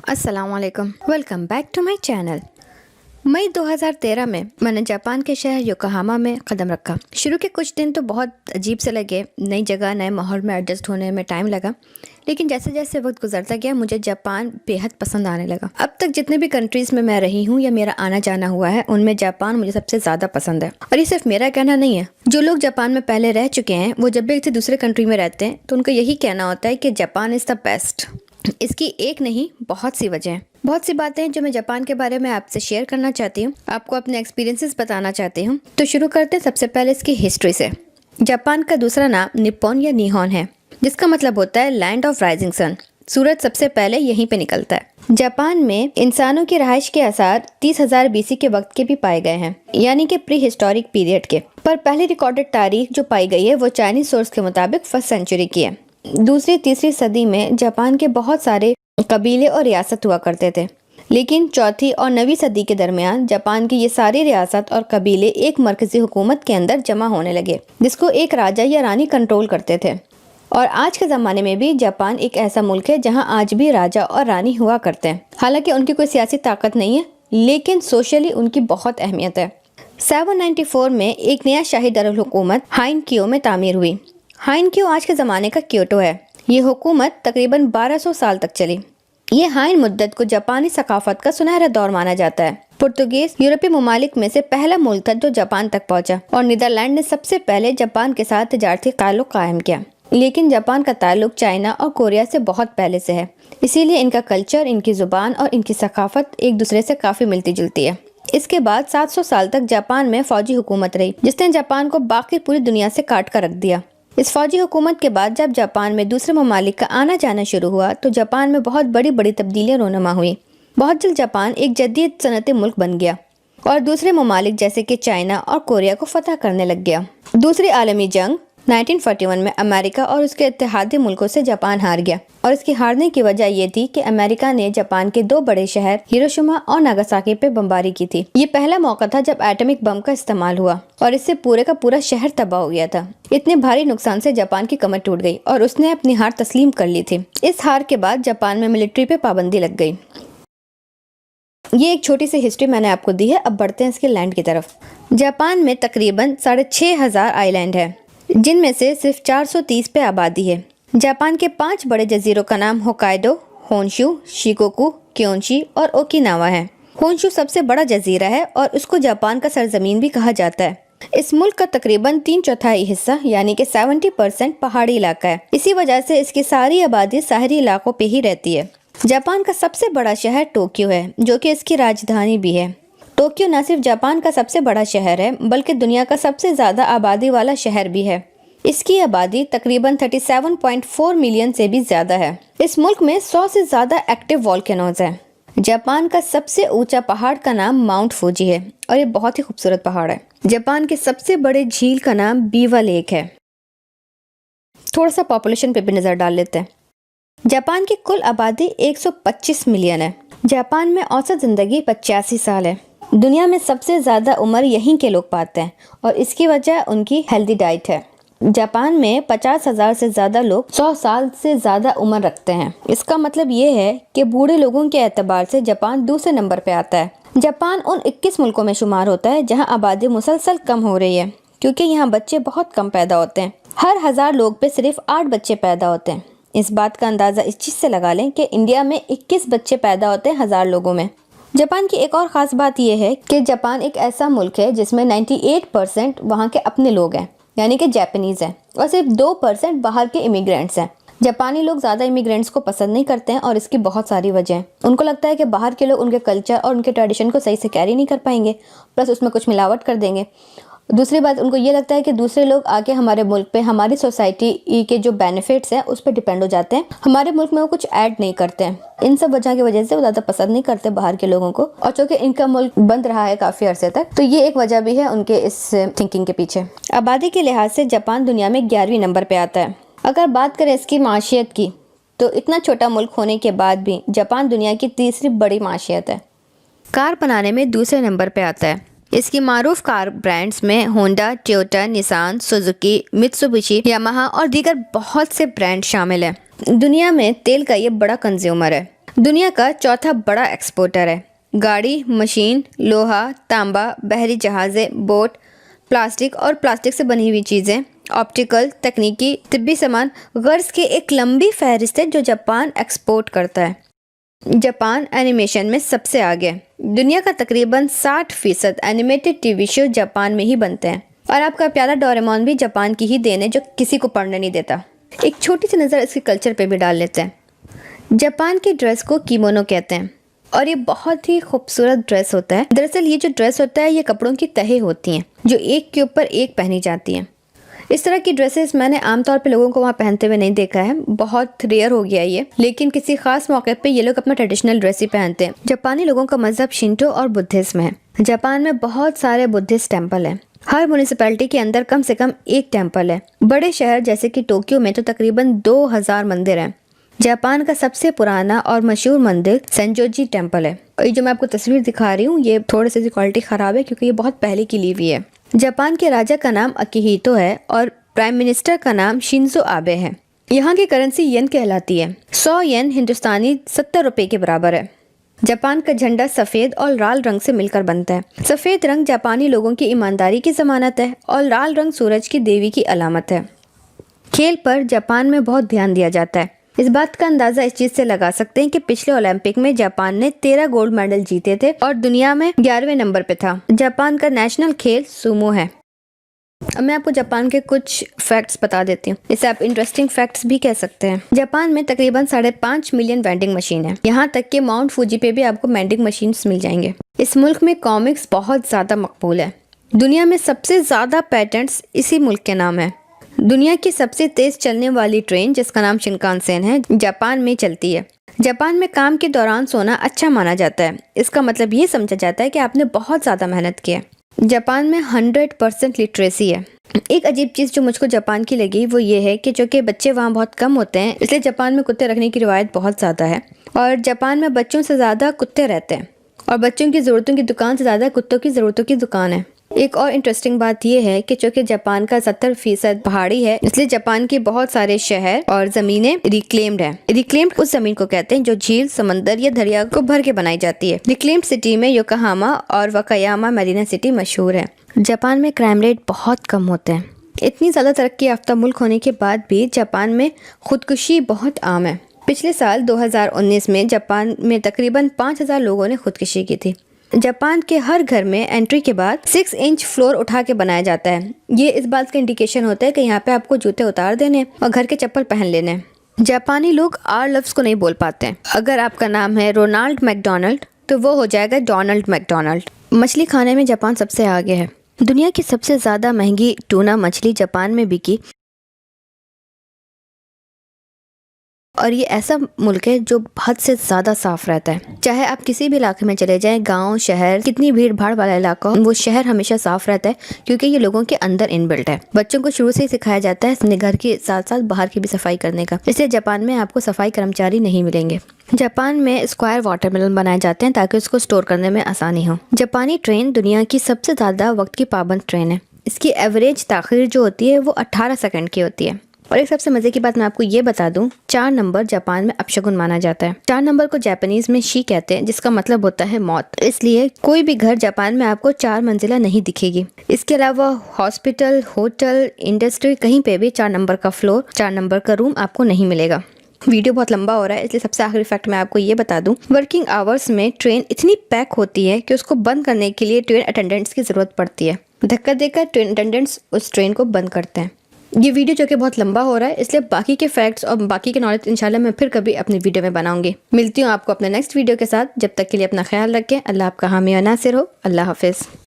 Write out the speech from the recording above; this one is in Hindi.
अस्सलाम वालेकुम, welcome back to my channel. मई 2013 में मैंने जापान के शहर योकोहामा में कदम रखा। शुरू के कुछ दिन तो बहुत अजीब से लगे, नई जगह नए माहौल में एडजस्ट होने में टाइम लगा, लेकिन जैसे जैसे वक्त गुजरता गया मुझे जापान बेहद पसंद आने लगा। अब तक जितने भी कंट्रीज़ में मैं रही हूँ या मेरा आना जाना हुआ है उनमें जापान मुझे सबसे ज़्यादा पसंद है। और ये सिर्फ मेरा कहना नहीं है, जो लोग जापान में पहले रह चुके हैं वो जब भी किसी दूसरे कंट्री में रहते हैं तो उनका यही कहना होता है कि जापान इज़ द बेस्ट। इसकी एक नहीं बहुत सी वजह हैं, बहुत सी बातें हैं जो मैं जापान के बारे में आपसे शेयर करना चाहती हूँ, आपको अपने एक्सपीरियंसेस बताना चाहती हूँ। तो शुरू करते हैं सबसे पहले इसकी हिस्ट्री से। जापान का दूसरा नाम निप्पॉन या निहोन है, जिसका मतलब होता है लैंड ऑफ राइजिंग सन। सूरज सबसे पहले यहीं पे निकलता है। जापान में इंसानों की रहाइश के आसार 30,000 BC के वक्त के भी पाए गए हैं, यानी कि प्री हिस्टोरिक पीरियड के। पर पहली रिकॉर्डेड तारीख जो पाई गई है वो चाइनीज सोर्स के मुताबिक 1st सेंचुरी की है। दूसरी तीसरी सदी में जापान के बहुत सारे कबीले और रियासत हुआ करते थे, लेकिन चौथी और 9वीं सदी के दरमियान जापान की ये सारी रियासत और कबीले एक मरकजी हुकूमत के अंदर जमा होने लगे, जिसको एक राजा या रानी कंट्रोल करते थे। और आज के ज़माने में भी जापान एक ऐसा मुल्क है जहां आज भी राजा और रानी हुआ करते हैं। हालांकि उनकी कोई सियासी ताकत नहीं है, लेकिन सोशली उनकी बहुत अहमियत है। 794 में एक नया शाही दारुल हुकूमत हाइनक्यो में तामीर हुई। हाइनक्यो आज के ज़माने का क्योटो है। ये हुकूमत तकरीबन 1200 साल तक चली। ये हाइन मुद्दत को जापानी सकाफत का सुनहरा दौर माना जाता है। पुर्तगीज यूरोपीय ममालिक में से पहला मुल्क था जो जापान तक पहुंचा, और नीदरलैंड ने सबसे पहले जापान के साथ तजारती ताल्लुक कायम किया। लेकिन जापान का ताल्लुक चाइना और कोरिया से बहुत पहले से है, इसीलिए इनका कल्चर, इनकी जुबान और इनकी सकाफत एक दूसरे से काफ़ी मिलती जुलती है। इसके बाद 700 साल तक जापान में फौजी हुकूमत रही, जिसने जापान को बाकी पूरी दुनिया से काट कर रख दिया। इस फौजी हुकूमत के बाद जब जापान में दूसरे ममालिक का आना जाना शुरू हुआ तो जापान में बहुत बड़ी बड़ी तब्दीलियां रोनुमा हुई। बहुत जल्द जापान एक जदीद सनती मुल्क बन गया और दूसरे ममालिक जैसे कि चाइना और कोरिया को फतह करने लग गया। दूसरी आलमी जंग 1941 में अमेरिका और उसके इत्तेहादी मुल्कों से जापान हार गया, और इसकी हारने की वजह ये थी कि अमेरिका ने जापान के 2 बड़े शहर हिरोशिमा और नागासाकी पे बमबारी की थी। ये पहला मौका था जब एटॉमिक बम का इस्तेमाल हुआ और इससे पूरे का पूरा शहर तबाह हो गया था। इतने भारी नुकसान से जापान की कमर टूट गई और उसने अपनी हार तस्लीम कर ली थी। इस हार के बाद जापान में मिलिट्री पे पाबंदी लग गई। ये एक छोटी सी हिस्ट्री मैंने आपको दी है। अब बढ़ते हैं इसके लैंड की तरफ। जापान में तकरीबन 6,500 आइलैंड है, जिनमें से सिर्फ 430 पे आबादी है। जापान के 5 बड़े जजीरों का नाम होकाइडो, होन्शु, शिकोकू, क्योंशी और ओकिनावा है। होन्शु सबसे बड़ा जजीरा है और उसको जापान का सरजमीन भी कहा जाता है। इस मुल्क का तकरीबन 3/4 हिस्सा यानी कि 70% पहाड़ी इलाका है। इसी वजह से इसकी सारी आबादी शहरी इलाकों पे ही रहती है। जापान का सबसे बड़ा शहर टोक्यो है, जो कि इसकी राजधानी भी है। टोक्यो न सिर्फ जापान का सबसे बड़ा शहर है बल्कि दुनिया का सबसे ज़्यादा आबादी वाला शहर भी है। इसकी आबादी तकरीबन 37.4 मिलियन से भी ज़्यादा है। इस मुल्क में 100 से ज़्यादा एक्टिव वॉल्केनोज हैं। जापान का सबसे ऊंचा पहाड़ का नाम माउंट फूजी है और ये बहुत ही खूबसूरत पहाड़ है। जापान के सबसे बड़े झील का नाम बीवा लेक है। थोड़ा सा पॉपुलेशन पे भी नज़र डाल लेते हैं। जापान की कुल आबादी 125 मिलियन है। जापान में औसत ज़िंदगी 85 साल है। दुनिया में सबसे ज़्यादा उम्र यहीं के लोग पाते हैं और इसकी वजह उनकी हेल्दी डाइट है। जापान में 50,000 से ज़्यादा लोग 100 साल से ज़्यादा उम्र रखते हैं। इसका मतलब ये है कि बूढ़े लोगों के एतबार से जापान दूसरे नंबर पे आता है। जापान उन 21 मुल्कों में शुमार होता है जहां आबादी मुसलसल कम हो रही है, क्योंकि यहाँ बच्चे बहुत कम पैदा होते हैं। हर 1000 लोग पे सिर्फ 8 बच्चे पैदा होते हैं। इस बात का अंदाज़ा इस चीज़ से लगा लें कि इंडिया में 21 बच्चे पैदा होते हैं 1000 लोगों में। जापान की एक और ख़ास बात यह है कि जापान एक ऐसा मुल्क है जिसमें 98% वहाँ के अपने लोग हैं, यानी कि जापानीज़ हैं, और सिर्फ 2% बाहर के इमिग्रेंट्स हैं। जापानी लोग ज़्यादा इमिग्रेंट्स को पसंद नहीं करते हैं और इसकी बहुत सारी वजह हैं। उनको लगता है कि बाहर के लोग उनके कल्चर और उनके ट्रेडिशन को सही से कैरी नहीं कर पाएंगे, प्लस उसमें कुछ मिलावट कर देंगे। दूसरी बात, उनको ये लगता है कि दूसरे लोग आके हमारे मुल्क पे हमारी सोसाइटी के जो बेनिफिट्स हैं उस पर डिपेंड हो जाते हैं, हमारे मुल्क में वो कुछ ऐड नहीं करते हैं। इन सब वजह की वजह से वो ज़्यादा पसंद नहीं करते बाहर के लोगों को, और चूँकि इनका मुल्क बंद रहा है काफ़ी अरसे तक, तो ये एक वजह भी है उनके इस थिंकिंग के पीछे। आबादी के लिहाज से जापान दुनिया में 11वें नंबर पर आता है। अगर बात करें इसकी माशियत की, तो इतना छोटा मुल्क होने के बाद भी जापान दुनिया की तीसरी बड़ी माशियत है। कार बनाने में दूसरे नंबर पर आता है। इसकी मारूफ कार ब्रांड्स में Honda, Toyota, Nissan, Suzuki, Mitsubishi, Yamaha और दीगर बहुत से ब्रांड शामिल हैं। दुनिया में तेल का ये बड़ा कंज्यूमर है। दुनिया का चौथा बड़ा एक्सपोर्टर है। गाड़ी, मशीन, लोहा, तांबा, बहरी जहाज़ें, बोट, प्लास्टिक और प्लास्टिक से बनी हुई चीज़ें, ऑप्टिकल, तकनीकी, तिब्बी सामान, गर्ज की एक लंबी फहरिस्त है जो जापान एक्सपोर्ट करता है। जापान एनिमेशन में सबसे आगे है। दुनिया का तकरीबन 60% एनिमेटेड टीवी शो जापान में ही बनते हैं और आपका प्यारा डोरेमोन भी जापान की ही देन है जो किसी को पढ़ने नहीं देता। एक छोटी सी नज़र इसके कल्चर पे भी डाल लेते हैं। जापान की ड्रेस को किमोनो कहते हैं और ये बहुत ही खूबसूरत ड्रेस होता है। दरअसल ये जो ड्रेस होता है ये कपड़ों की तहें होती हैं जो एक के ऊपर एक पहनी जाती हैं। इस तरह की ड्रेसेस मैंने आमतौर पे लोगों को वहाँ पहनते हुए नहीं देखा है, बहुत रेयर हो गया ये, लेकिन किसी खास मौके पे ये लोग अपना ट्रेडिशनल ड्रेस ही पहनते हैं। जापानी लोगों का मजहब शिंटो और बुद्धिज्म है। जापान में बहुत सारे बुद्धिस्ट टेम्पल हैं। हर म्यूनिसिपैलिटी के अंदर कम से कम एक टेम्पल है। बड़े शहर जैसे कि टोक्यो में तो तकरीबन 2000 मंदिर हैं। जापान का सबसे पुराना और मशहूर मंदिर सेंजोजी टेम्पल है। और ये जो मैं आपको तस्वीर दिखा रही हूँ ये थोड़ी सी क्वालिटी खराब है क्योंकि ये बहुत पहले की ली हुई है। जापान के राजा का नाम अकिहितो है और प्राइम मिनिस्टर का नाम शिंजो आबे है। यहाँ की करेंसी येन कहलाती है। 100 येन हिंदुस्तानी 70 रुपए के बराबर है। जापान का झंडा सफेद और लाल रंग से मिलकर बनता है। सफेद रंग जापानी लोगों की ईमानदारी की जमानत है और लाल रंग सूरज की देवी की अलामत है। खेल पर जापान में बहुत ध्यान दिया जाता है। इस बात का अंदाजा इस चीज से लगा सकते हैं कि पिछले ओलंपिक में जापान ने 13 गोल्ड मेडल जीते थे और दुनिया में 11वें नंबर पे था। जापान का नेशनल खेल सुमो है। अब मैं आपको जापान के कुछ फैक्ट्स बता देती हूँ। इसे आप इंटरेस्टिंग फैक्ट्स भी कह सकते हैं। जापान में तकरीबन 5.5 मिलियन वेंडिंग मशीन है। यहाँ तक कि माउंट फूजी पे भी आपको वेंडिंग मशीन मिल जाएंगे। इस मुल्क में कॉमिक्स बहुत ज्यादा मकबूल है। दुनिया में सबसे ज्यादा पेटेंट्स इसी मुल्क के नाम है। दुनिया की सबसे तेज चलने वाली ट्रेन जिसका नाम शिनकानसेन है जापान में चलती है। जापान में काम के दौरान सोना अच्छा माना जाता है। इसका मतलब ये समझा जाता है कि आपने बहुत ज्यादा मेहनत की है। जापान में 100% लिटरेसी है। एक अजीब चीज़ जो मुझको जापान की लगी वो ये है कि जो कि बच्चे वहाँ बहुत कम होते हैं इसलिए जापान में कुत्ते रखने की रिवायत बहुत ज़्यादा है और जापान में बच्चों से ज़्यादा कुत्ते रहते हैं और बच्चों की ज़रूरतों की दुकान से ज़्यादा कुत्तों की ज़रूरतों की दुकान है। एक और इंटरेस्टिंग बात यह है कि चूंकि जापान का 70% पहाड़ी है इसलिए जापान के बहुत सारे शहर और जमीनें रिक्लेम्ड है। रिक्लेम्ड उस जमीन को कहते हैं जो झील, समंदर या दरिया को भर के बनाई जाती है। रिक्लेम्ड सिटी में योकोहामा और वकायामा मरीना सिटी मशहूर है। जापान में क्राइम रेट बहुत कम होते हैं। इतनी ज़्यादा तरक्की याफ्ता मुल्क होने के बाद भी जापान में खुदकुशी बहुत आम है। पिछले साल 2019 में जापान में तकरीबन 5000 लोगों ने खुदकुशी की थी। जापान के हर घर में एंट्री के बाद 6 इंच फ्लोर उठा के बनाया जाता है। ये इस बात का इंडिकेशन होता है कि यहाँ पे आपको जूते उतार देने और घर के चप्पल पहन लेने। जापानी लोग आर लफ्ज़ को नहीं बोल पाते हैं। अगर आपका नाम है रोनाल्ड मैकडोनल्ड तो वो हो जाएगा डोनाल्ड मैकडोनल्ड। मछली खाने में जापान सबसे आगे है। दुनिया की सबसे ज़्यादा महंगी टूना मछली जापान में बिकी और ये ऐसा मुल्क है जो हद से ज़्यादा साफ रहता है। चाहे आप किसी भी इलाके में चले जाएं, गांव, शहर, कितनी भीड़ भाड़ वाला इलाका हो, वो शहर हमेशा साफ रहता है क्योंकि ये लोगों के अंदर इनबिल्ट है। बच्चों को शुरू से ही सिखाया जाता है अपने घर के साथ साथ बाहर की भी सफाई करने का। इसलिए जापान में आपको सफाई कर्मचारी नहीं मिलेंगे। जापान में स्क्वायर वाटरमेलन बनाए जाते हैं ताकि उसको स्टोर करने में आसानी हो। जापानी ट्रेन दुनिया की सबसे ज़्यादा वक्त की पाबंद ट्रेन है। इसकी एवरेज ताख़ीर जो होती है वो 18 सेकंड की होती है। और एक सबसे मजे की बात मैं आपको ये बता दूं, 4 नंबर जापान में अपशगुन माना जाता है। 4 नंबर को जापानीज में शी कहते हैं जिसका मतलब होता है मौत। इसलिए कोई भी घर जापान में आपको 4 मंजिला नहीं दिखेगी। इसके अलावा हॉस्पिटल, होटल, इंडस्ट्री कहीं पे भी 4 नंबर का फ्लोर, 4 नंबर का रूम आपको नहीं मिलेगा। वीडियो बहुत लंबा हो रहा है इसलिए सबसे आखिरी फैक्ट मैं आपको ये बता दूं, वर्किंग आवर्स में ट्रेन इतनी पैक होती है कि उसको बंद करने के लिए ट्रेन अटेंडेंट्स की जरूरत पड़ती है। धक्का देकर ट्रेन अटेंडेंट्स उस ट्रेन को बंद करते हैं। ये वीडियो जो कि बहुत लंबा हो रहा है इसलिए बाकी के फैक्ट्स और बाकी के नॉलेज इंशाल्लाह मैं फिर कभी अपनी वीडियो में बनाऊंगी। मिलती हूँ आपको अपने नेक्स्ट वीडियो के साथ। जब तक के लिए अपना ख्याल रखें। अल्लाह आपका हामी और नासिर हो। अल्लाह हाफिज़।